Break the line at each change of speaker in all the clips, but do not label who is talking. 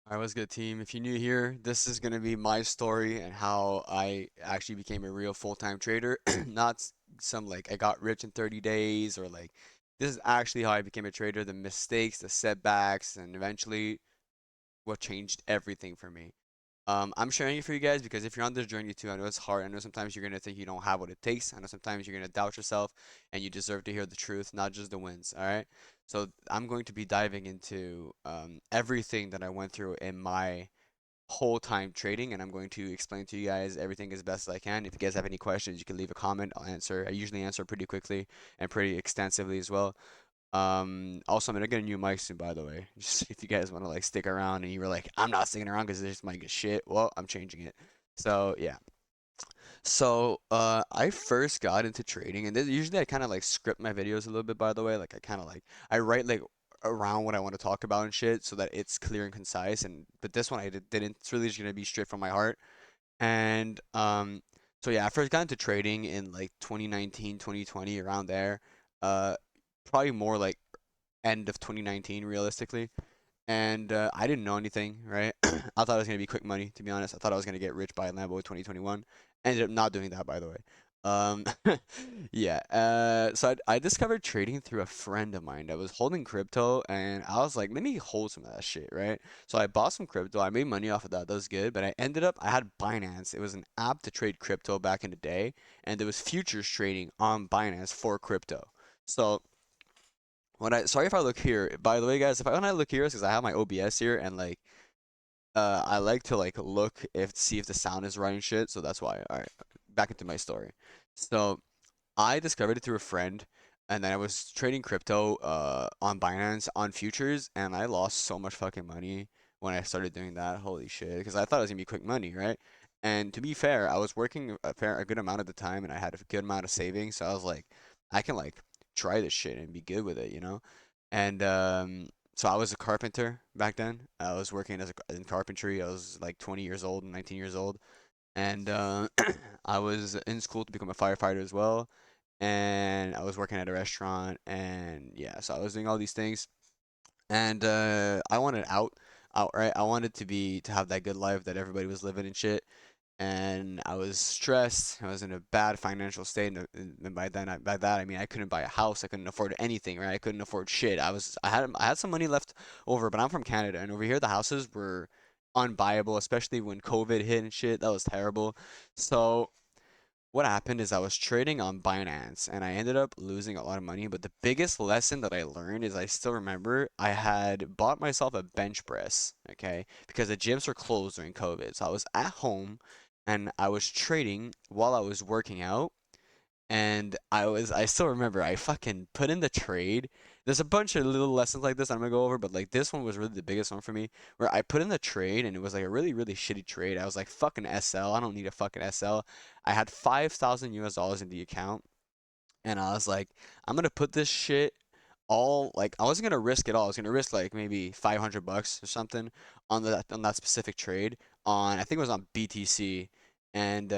All right, what's good, team? If you're new here, this is going to be my story and how I actually became a real full-time trader. Not some like I got rich in 30 days or like this is actually how I became a trader, the mistakes, the setbacks, and eventually what changed everything for me. I'm sharing it for you guys because if you're on this journey too, I know it's hard. I know sometimes you're gonna think you don't have what it takes. I know sometimes you're gonna doubt yourself, and you deserve to hear the truth, not just the wins. All right. So I'm going to be diving into everything that I went through in my whole time trading, and I'm going to explain to you guys everything as best as I can. If you guys have any questions, you can leave a comment. I'll answer. I usually answer pretty quickly and pretty extensively as well. Also, I'm gonna get a new mic soon, by the way. Just if you guys want to like stick around and you were like, I'm not sticking around because this mic is shit. Well, I'm changing it. So yeah. So I first got into trading, and usually I kind of like script my videos a little bit. By the way, like I kind of like I write like around what I want to talk about and shit, so that it's clear and concise. And but this one I didn't. It's really just gonna be straight from my heart. And so yeah, I first got into trading in like 2019, 2020, around there. Uh, Probably more like end of 2019 realistically. And I didn't know anything, right? I thought it was gonna be quick money, to be honest. I thought I was gonna get rich by Lambo 2021. Ended up not doing that, by the way. Um, yeah. So I discovered trading through a friend of mine that was holding crypto, and I was like, let me hold some of that shit, right? So I bought some crypto. I made money off of that. That was good. But I had Binance. It was an app to trade crypto back in the day, and there was futures trading on Binance for crypto. So sorry if I look here. By the way, guys, when I look here, it's because I have my OBS here, and like I like to like look if see if the sound is right and shit. So that's why. All right, back into my story. So I discovered it through a friend, and then I was trading crypto on Binance on futures, and I lost so much fucking money when I started doing that. Holy shit, because I thought it was gonna be quick money, right? And to be fair, I was working a good amount of the time, and I had a good amount of savings, so I was like, I can like try this shit and be good with it, you know? And so I was a carpenter back then. I was working in carpentry. I was like 20 years old, 19 years old, and I was in school to become a firefighter as well, and I was working at a restaurant, and yeah, so I was doing all these things, and I wanted outright. I wanted to have that good life that everybody was living and shit, and I was stressed. I was in a bad financial state, and by that I mean I couldn't buy a house. I couldn't afford anything, right? I couldn't afford shit. I had some money left over, but I'm from Canada, and over here the houses were unbuyable, especially when COVID hit and shit. That was terrible. So what happened is I was trading on Binance and I ended up losing a lot of money. But the biggest lesson that I learned is I still remember I had bought myself a bench press, okay, because the gyms were closed during COVID. So I was at home and I was trading while I was working out, and I still remember I fucking put in the trade. There's a bunch of little lessons like this I'm gonna go over, but like this one was really the biggest one for me, where I put in the trade and it was like a really, really shitty trade. I was like, fucking SL, I don't need a fucking SL. I had 5,000 US dollars in the account, and I was like, I'm gonna put this shit all like I wasn't gonna risk it all. I was gonna risk like maybe 500 bucks or something on that specific trade on I think it was on BTC, and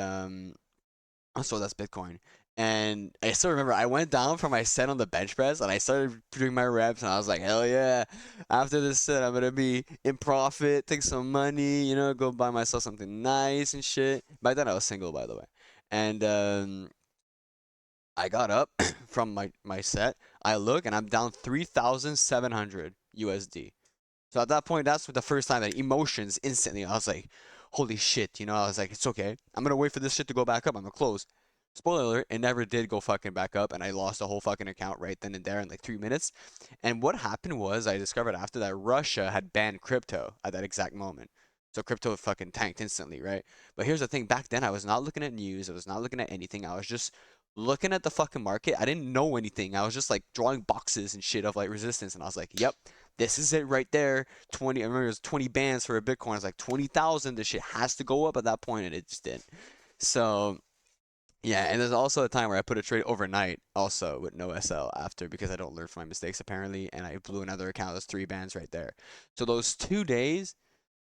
so that's Bitcoin. And I still remember I went down for my set on the bench press and I started doing my reps and I was like, hell yeah. After this set, I'm gonna be in profit, take some money, go buy myself something nice and shit. By then I was single, by the way. And I got up from my set. I look and I'm down 3,700 USD. So at that point, that's the first time that emotions instantly. I was like, holy shit, I was like, it's okay. I'm gonna wait for this shit to go back up. I'm gonna close. Spoiler alert, it never did go fucking back up, and I lost the whole fucking account right then and there in like 3 minutes. And what happened was, I discovered after that Russia had banned crypto at that exact moment. So crypto fucking tanked instantly, right? But here's the thing, back then I was not looking at news, I was not looking at anything, I was just looking at the fucking market. I didn't know anything. I was just like drawing boxes and shit of like resistance, and I was like, yep, this is it right there. 20, I remember it was 20 bands for a Bitcoin. I was like 20,000. This shit has to go up at that point, and it just didn't. So yeah, and there's also a time where I put a trade overnight, also with no SL after because I don't learn from my mistakes apparently, and I blew another account. There's three bands right there. So those 2 days,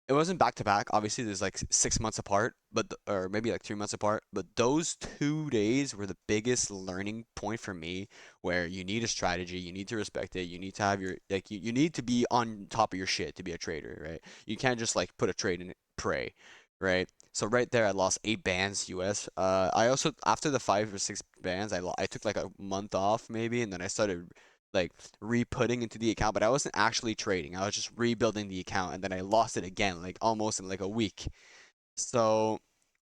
it wasn't back to back. Obviously, there's like 6 months apart, but or maybe like 3 months apart. But those 2 days were the biggest learning point for me, where you need a strategy, you need to respect it, you need to have your like you need to be on top of your shit to be a trader, right? You can't just like put a trade and pray, right? So right there, I lost 8 bands US. I also after the 5 or 6 bands, I took like a month off maybe, and then I started like re-putting into the account, but I wasn't actually trading. I was just rebuilding the account, and then I lost it again, like almost in like a week. So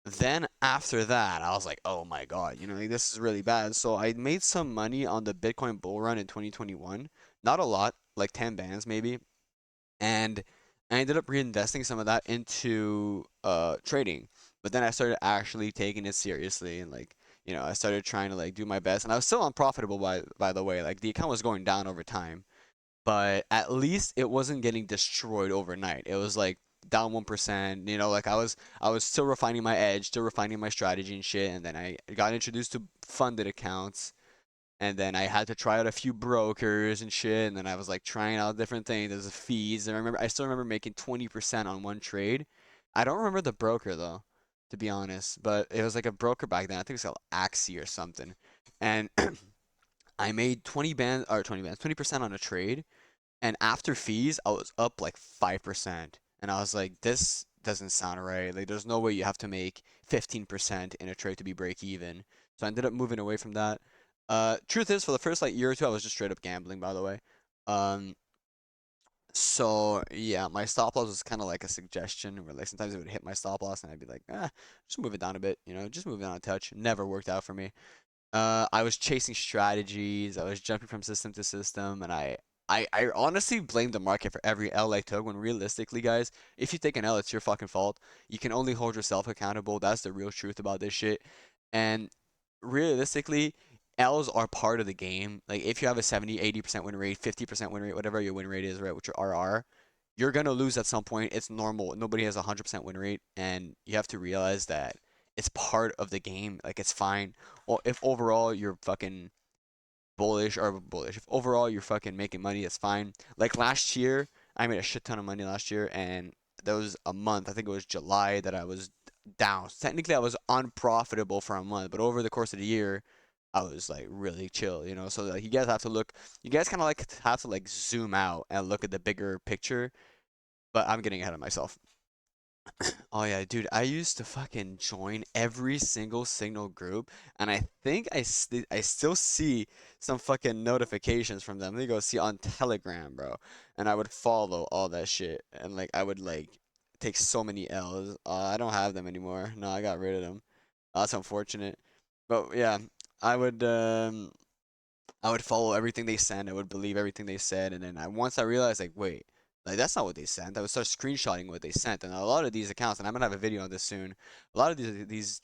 then after that, I was like, oh my God, like this is really bad. So I made some money on the Bitcoin bull run in 2021. Not a lot, like 10 bands maybe, and I ended up reinvesting some of that into trading. But then I started actually taking it seriously and like I started trying to like do my best, and I was still unprofitable by the way. Like the account was going down over time, but at least it wasn't getting destroyed overnight. It was like down 1%, like I was still refining my edge, still refining my strategy and shit, and then I got introduced to funded accounts, and then I had to try out a few brokers and shit, and then I was like trying out different things. There's the fees. I still remember making 20% on one trade. I don't remember the broker though, to be honest, but it was like a broker back then. I think it was called Axie or something. And I made 20% on a trade, and after fees, I was up like 5%. And I was like, this doesn't sound right. Like, there's no way you have to make 15% in a trade to be break even. So I ended up moving away from that. Truth is, for the first like year or two, I was just straight up gambling, by the way. Um, so yeah, my stop loss was kind of like a suggestion where like sometimes it would hit my stop loss and I'd be like, just move it down a bit, just move it down a touch. Never worked out for me. I was chasing strategies. I was jumping from system to system, and I honestly blame the market for every L I took. When realistically, guys, if you take an L, it's your fucking fault. You can only hold yourself accountable. That's the real truth about this shit. And realistically, L's are part of the game. Like if you have a 70, 80% win rate, 50% win rate, whatever your win rate is, right, which your RR, you're gonna lose at some point. It's normal. Nobody has a 100% win rate, and you have to realize that it's part of the game. Like it's fine. Well, if overall you're fucking bullish, if overall you're fucking making money, that's fine. Like last year, I made a shit ton of money last year, and there was a month, I think it was July, that I was down. Technically, I was unprofitable for a month, but over the course of the year, I was like really chill. So like you guys kind of like have to like zoom out and look at the bigger picture. But I'm getting ahead of myself. Oh yeah, dude, I used to fucking join every single Signal group, and I think I still see some fucking notifications from them. They go see on Telegram, bro, and I would follow all that shit, and like I would like take so many L's. I don't have them anymore. No, I got rid of them. That's unfortunate. But yeah, I would um I would follow everything they sent. I would believe everything they said, and then once I realized, like, wait, like that's not what they sent. I would start screenshotting what they sent, and a lot of these accounts, and I'm gonna have a video on this soon. A lot of these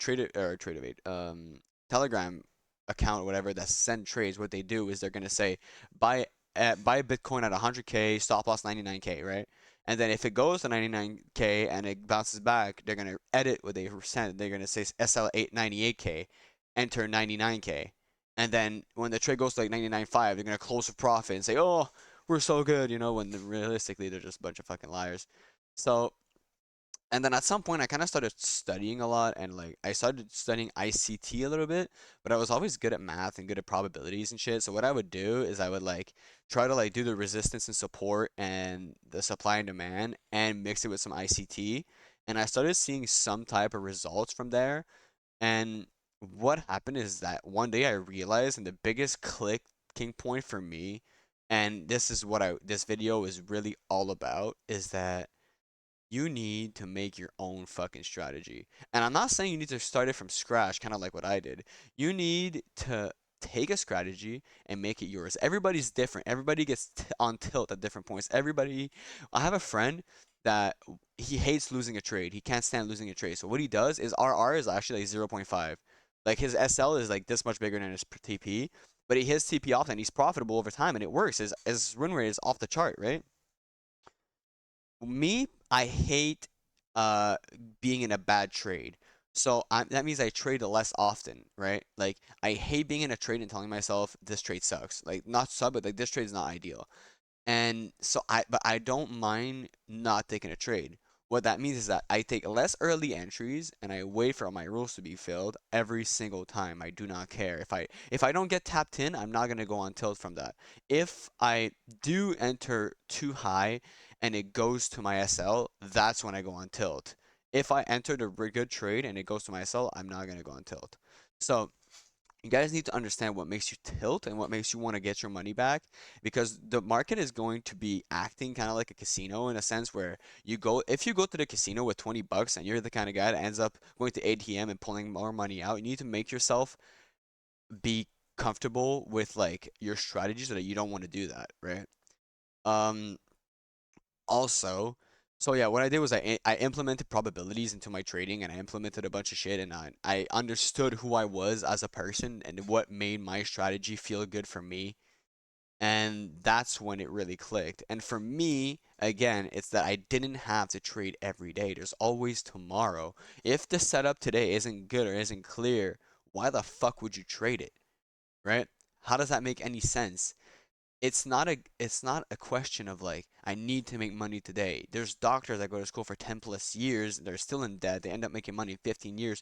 Telegram account or whatever that send trades, what they do is they're gonna say buy Bitcoin at 100K, stop loss 99K, right? And then if it goes to 99K and it bounces back, they're gonna edit what they sent. They're gonna say SL898K, enter 99K. And then when the trade goes to like 99.5, they're gonna close a profit and say, "Oh, we're so good," when realistically they're just a bunch of fucking liars. So, and then at some point I kind of started studying a lot, and like I started studying ICT a little bit, but I was always good at math and good at probabilities and shit. So what I would do is I would like try to like do the resistance and support and the supply and demand and mix it with some ICT, and I started seeing some type of results from there. And what happened is that one day I realized, and the biggest clicking point for me, and this is what this video is really all about, is that you need to make your own fucking strategy. And I'm not saying you need to start it from scratch, kind of like what I did. You need to take a strategy and make it yours. Everybody's different. Everybody gets on tilt at different points. I have a friend that he hates losing a trade. He can't stand losing a trade. So what he does is RR is actually like 0.5. Like his SL is like this much bigger than his TP, but he hits TP off and he's profitable over time and it works. His win rate is off the chart, right? Me, I hate uh being in a bad trade. So that means I trade less often, right? Like I hate being in a trade and telling myself this trade sucks. Like not suck, but like this trade is not ideal. And so but I don't mind not taking a trade. What that means is that I take less early entries and I wait for my rules to be filled every single time. I do not care. If I don't get tapped in, I'm not gonna go on tilt from that. If I do enter too high and it goes to my SL, that's when I go on tilt. If I entered a good trade and it goes to my SL, I'm not gonna go on tilt. So you guys need to understand what makes you tilt and what makes you want to get your money back, because the market is going to be acting kind of like a casino in a sense where if you go to the casino with 20 bucks and you're the kind of guy that ends up going to ATM and pulling more money out, you need to make yourself be comfortable with like your strategy so that you don't want to do that, right? Um, Also, so yeah, what I did was I implemented probabilities into my trading, and I implemented a bunch of shit, and I understood who I was as a person and what made my strategy feel good for me. And that's when it really clicked. And for me, again, it's that I didn't have to trade every day. There's always tomorrow. If the setup today isn't good or isn't clear, why the fuck would you trade it, right? How does that make any sense? It's not a question of like I need to make money today. There's doctors that go to school for 10 plus years, they're still in debt, they end up making money in 15 years.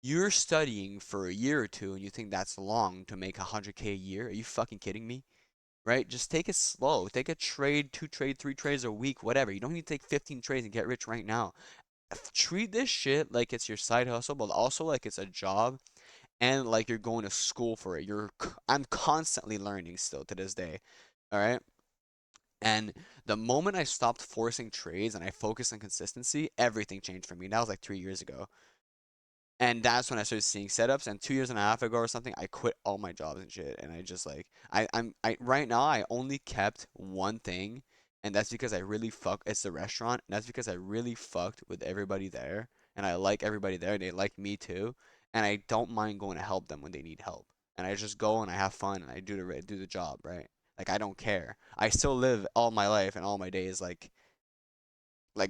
You're studying for a year or two and you think that's long to make 100K a year? Are you fucking kidding me? Right? Just take it slow. Take a trade, two trade, three trades a week, whatever. You don't need to take 15 trades and get rich right now. Treat this shit like it's your side hustle, but also like it's a job and like you're going to school for it. I'm constantly learning still to this day. All right? And the moment I stopped forcing trades and I focused on consistency, everything changed for me. That was like 3 years ago. And that's when I started seeing setups. And 2 years and a half ago or something, I quit all my jobs and shit. And I just like I right now I only kept one thing, and that's because I really it's the restaurant, and that's because I really fucked with everybody there. And I like everybody there, they like me too. And I don't mind going to help them when they need help. And I just go and I have fun and I do the job, right? Like I don't care. I still live all my life and all my days like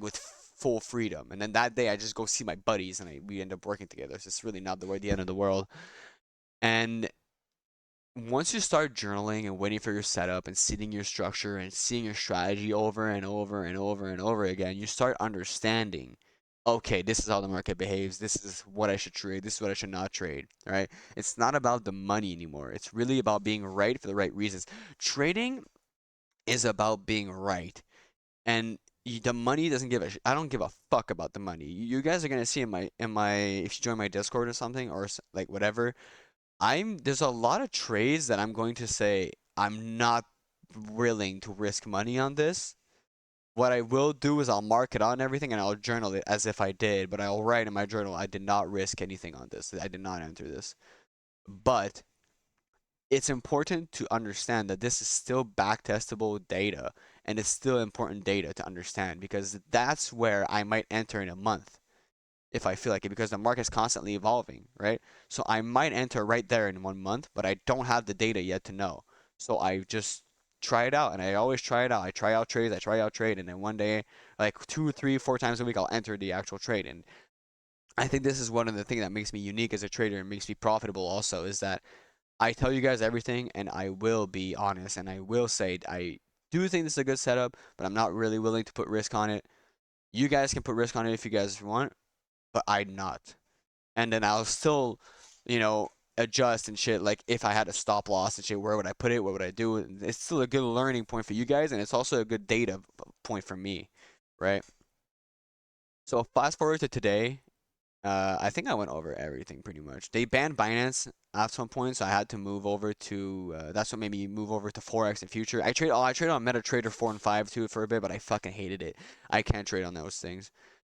with full freedom. And then that day I just go see my buddies and we end up working together. So it's really not the end of the world. And once you start journaling and waiting for your setup and seeing your structure and seeing your strategy over and over and over and over again, you start understanding, okay, this is how the market behaves. This is what I should trade. This is what I should not trade. All right. It's not about the money anymore. It's really about being right for the right reasons. Trading is about being right. And the money doesn't give a I don't give a fuck about the money. You guys are gonna see in my if you join my Discord or something or like whatever, there's a lot of trades that I'm going to say I'm not willing to risk money on this. What I will do is I'll mark it on everything and I'll journal it as if I did, but I'll write in my journal I did not risk anything on this. I did not enter this. But it's important to understand that this is still backtestable data and it's still important data to understand, because that's where I might enter in a month if I feel like it, because the market's constantly evolving, right? So I might enter right there in 1 month, but I don't have the data yet to know. So I just try it out, and I always try it out. I try out trades, I try out trade, and then one day, like 2, 3, 4 times a week, I'll enter the actual trade. And I think this is one of the things that makes me unique as a trader and makes me profitable also, is that I tell you guys everything and I will be honest and I will say I do think this is a good setup, but I'm not really willing to put risk on it. You guys can put risk on it if you guys want, but I'm not. And then I'll still, you know, adjust and shit. Like if I had a stop loss and shit, where would I put it? What would I do? It's still a good learning point for you guys, and it's also a good data point for me, right? So fast forward to today. I think I went over everything pretty much. They banned Binance at some point, so I had to move over to. That's what made me move over to Forex and Future. I traded on MetaTrader 4 and 5 too for a bit, but I fucking hated it. I can't trade on those things.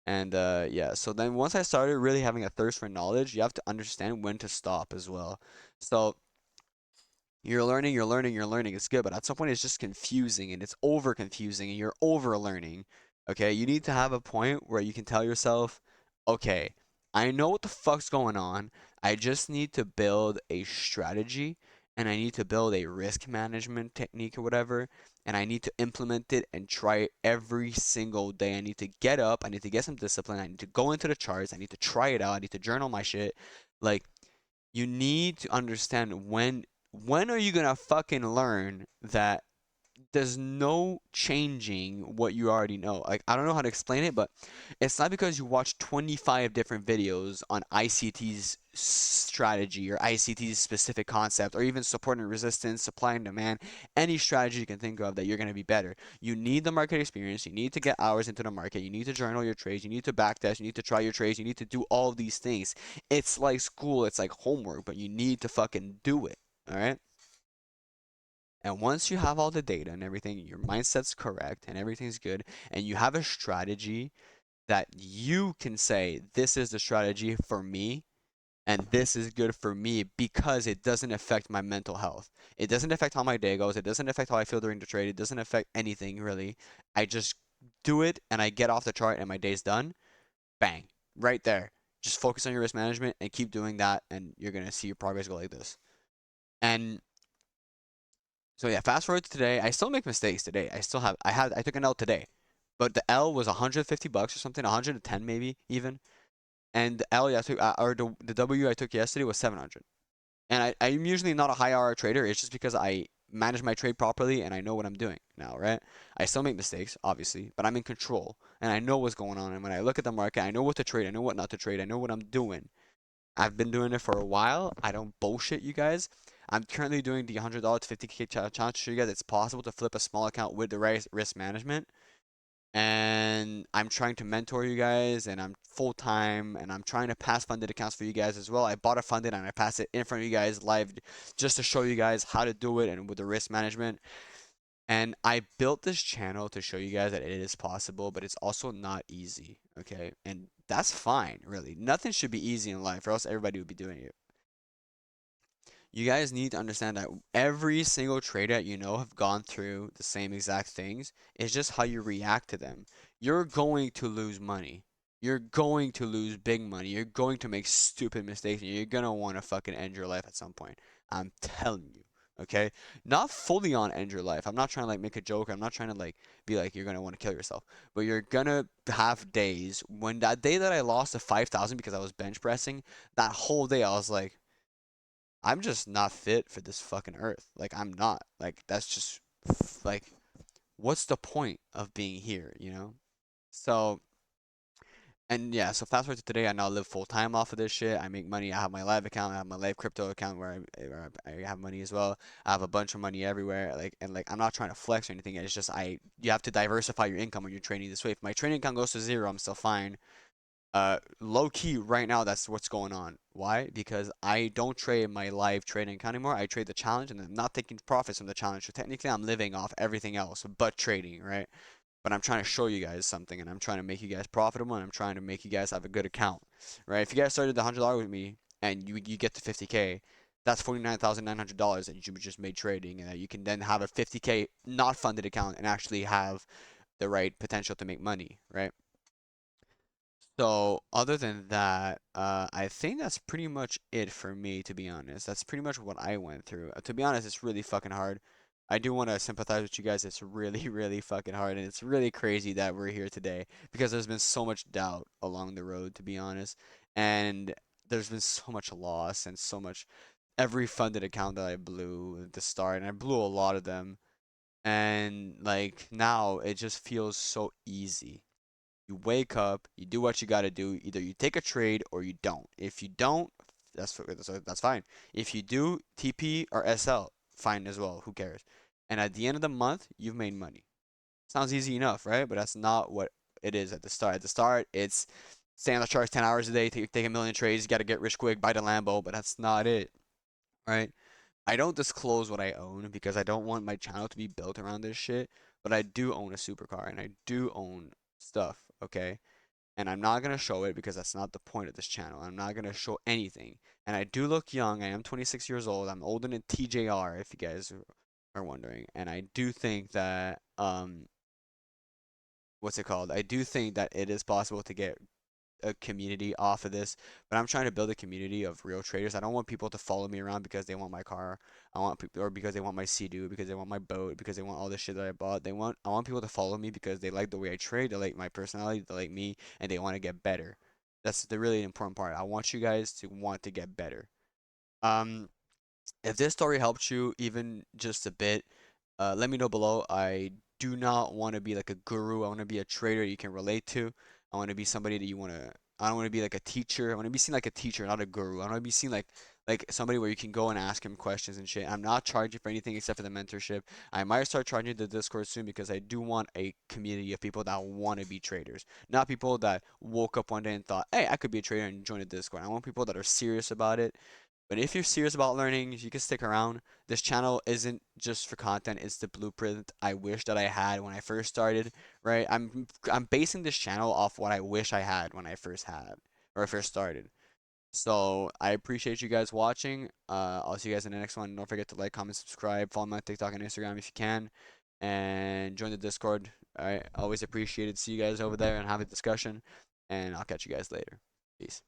And yeah, so then once I started really having a thirst for knowledge, you have to understand when to stop as well. So you're learning, you're learning, you're learning. It's good, but at some point it's just confusing and it's over confusing and you're over learning. Okay, you need to have a point where you can tell yourself, okay, I know what the fuck's going on. I just need to build a strategy and I need to build a risk management technique or whatever, and I need to implement it and try it every single day. I need to get up, I need to get some discipline, I need to go into the charts, I need to try it out, I need to journal my shit. Like you need to understand when are you gonna fucking learn that there's no changing what you already know. Like, I don't know how to explain it, but it's not because you watch 25 different videos on ICT's strategy or ICT's specific concept or even support and resistance, supply and demand, any strategy you can think of that you're going to be better. You need the market experience. You need to get hours into the market. You need to journal your trades. You need to backtest. You need to try your trades. You need to do all of these things. It's like school. It's like homework, but you need to fucking do it. All right? And once you have all the data and everything, your mindset's correct and everything's good, and you have a strategy that you can say, this is the strategy for me, and this is good for me because it doesn't affect my mental health. It doesn't affect how my day goes. It doesn't affect how I feel during the trade. It doesn't affect anything really. I just do it and I get off the chart and my day's done. Bang. Right there. Just focus on your risk management and keep doing that, and you're going to see your progress go like this. And so yeah, fast forward to today. I still make mistakes today. I took an L today, but the L was 150 bucks or something, 110 maybe even. And the L I took or the W I took yesterday was 700. And I'm usually not a high R trader. It's just because I manage my trade properly and I know what I'm doing now, right? I still make mistakes, obviously, but I'm in control and I know what's going on. And when I look at the market, I know what to trade. I know what not to trade. I know what I'm doing. I've been doing it for a while. I don't bullshit you guys. I'm currently doing the $100 to 50K challenge to show you guys it's possible to flip a small account with the right risk management. And I'm trying to mentor you guys, and I'm full time, and I'm trying to pass funded accounts for you guys as well. I bought a funded and I passed it in front of you guys live just to show you guys how to do it and with the risk management. And I built this channel to show you guys that it is possible, but it's also not easy, okay? And that's fine, really. Nothing should be easy in life, or else everybody would be doing it. You guys need to understand that every single trader that you know have gone through the same exact things. It's just how you react to them. You're going to lose money. You're going to lose big money. You're going to make stupid mistakes and you're gonna want to fucking end your life at some point. I'm telling you. Okay? Not fully on end your life. I'm not trying to like make a joke. I'm not trying to like be like you're gonna want to kill yourself. But you're gonna have days when that day that I lost to 5,000 because I was bench pressing, that whole day I was like, I'm just not fit for this fucking earth. Like I'm not. Like that's just like what's the point of being here, you know? So and yeah, so fast forward to today, I now live full time off of this shit. I make money. I have my live account. I have my live crypto account where I have money as well. I have a bunch of money everywhere. Like and like I'm not trying to flex or anything. It's just you have to diversify your income when you're trading this way. If my trading account goes to zero, I'm still fine. Low key right now, that's what's going on. Why? Because I don't trade my live trading account anymore. I trade the challenge and I'm not taking profits from the challenge. So technically, I'm living off everything else but trading, right? But I'm trying to show you guys something and I'm trying to make you guys profitable and I'm trying to make you guys have a good account, right? If you guys started the $100 with me and you get to 50K, that's $49,900 that you just made trading and that you can then have a 50K not funded account and actually have the right potential to make money, right? So, other than that, I think that's pretty much it for me, to be honest. That's pretty much what I went through. To be honest, it's really fucking hard. I do want to sympathize with you guys. It's really, really fucking hard, and it's really crazy that we're here today because there's been so much doubt along the road, to be honest. And there's been so much loss and so much every funded account that I blew at the start, and I blew a lot of them. And like now, it just feels so easy. You wake up, you do what you got to do. Either you take a trade or you don't. If you don't, that's fine. If you do TP or SL, fine as well. Who cares? And at the end of the month, you've made money. Sounds easy enough, right? But that's not what it is at the start. At the start, it's stay on the charts 10 hours a day, take a million trades, you got to get rich quick, buy the Lambo, but that's not it, right? I don't disclose what I own because I don't want my channel to be built around this shit, but I do own a supercar and I do own stuff, okay? And I'm not gonna show it because that's not the point of this channel. I'm not gonna show anything. And I do look young. I am 26 years old. I'm older than TJR, if you guys are wondering. And I do think that what's it called? I do think that it is possible to get a community off of this, but I'm trying to build a community of real traders. I don't want people to follow me around because they want my car. I want people, or because they want my Sea-Doo, because they want my boat, because they want all the shit that I bought. I want people to follow me because they like the way I trade, they like my personality, they like me, and they want to get better. That's the really important part. I want you guys to want to get better. Um, if this story helped you even just a bit, Let me know below. I do not want to be like a guru. I want to be a trader you can relate to. I want to be somebody that you want to. I don't want to be like a teacher. I want to be seen like a teacher, not a guru. I want to be seen like somebody where you can go and ask him questions and shit. I'm not charging for anything except for the mentorship. I might start charging the Discord soon because I do want a community of people that want to be traders, not people that woke up one day and thought, "Hey, I could be a trader," and join a Discord. I want people that are serious about it, but if you're serious about learning, you can stick around. This channel isn't just for content, it's the blueprint I wish that I had when I first started, right? I'm basing this channel off what I wish I had when I first had or I first started. So I appreciate you guys watching. I'll see you guys in the next one. Don't forget to like, comment, subscribe, follow me on TikTok and Instagram if you can, and join the Discord. I always appreciate it. See you guys over there and have a discussion, and I'll catch you guys later. Peace.